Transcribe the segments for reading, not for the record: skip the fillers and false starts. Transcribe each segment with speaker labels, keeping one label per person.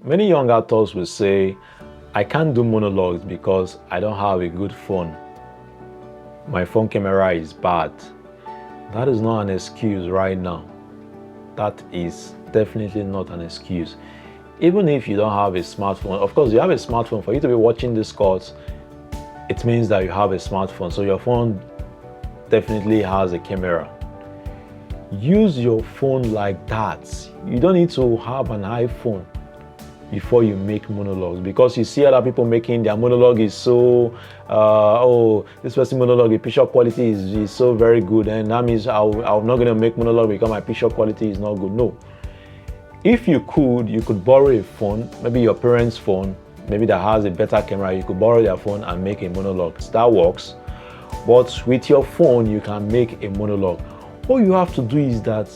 Speaker 1: Many young actors will say, I can't do monologues because I don't have a good phone. My phone camera is bad. That is not an excuse right now. That is definitely not an excuse. Even if you don't have a smartphone, of course you have a smartphone. For you to be watching this course, it means that you have a smartphone. So your phone definitely has a camera. Use your phone like that. You don't need to have an iPhone before you make monologues, because you see other people making their monologue is so oh, this person monologue, the picture quality is so very good, and that means I'm not going to make monologue because my picture quality is not good. No, if you could borrow a phone, maybe your parents' phone, maybe that has a better camera. You could borrow their phone and make a monologue. That works. But with your phone you can make a monologue. All you have to do is that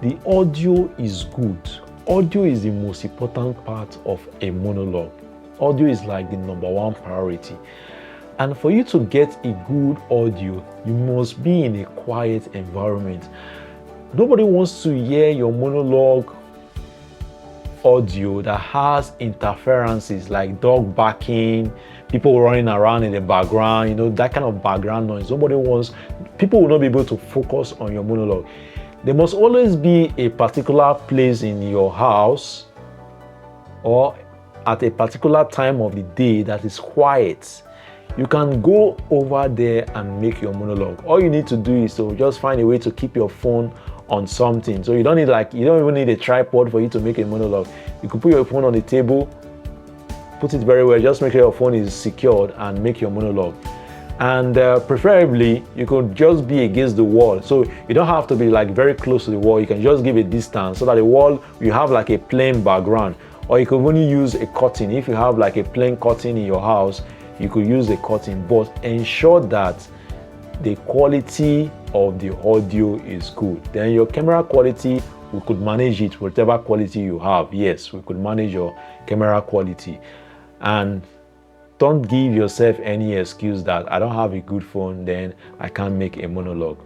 Speaker 1: the audio is good. Audio is the most important part of a monologue. Audio is like the number one priority. And for you to get a good audio, you must be in a quiet environment. Nobody wants to hear your monologue audio that has interferences like dog barking, people running around in the background, that kind of background noise. People will not be able to focus on your monologue. There must always be a particular place in your house or at a particular time of the day that is quiet. You can go over there and make your monologue. All you need to do is to just find a way to keep your phone on something. So you don't even need a tripod for you to make a monologue. You could put your phone on the table, put it very well, just make sure your phone is secured and make your monologue. And preferably you could just be against the wall, so you don't have to be like very close to the wall. You can just give a distance so that the wall, you have like a plain background, or you could only use a curtain. If you have like a plain curtain in your house, you could use a curtain, but ensure that the quality of the audio is good. Then your camera quality, we could manage it, whatever quality you have. Yes, we could manage your camera quality. And don't give yourself any excuse that I don't have a good phone, then I can't make a monologue.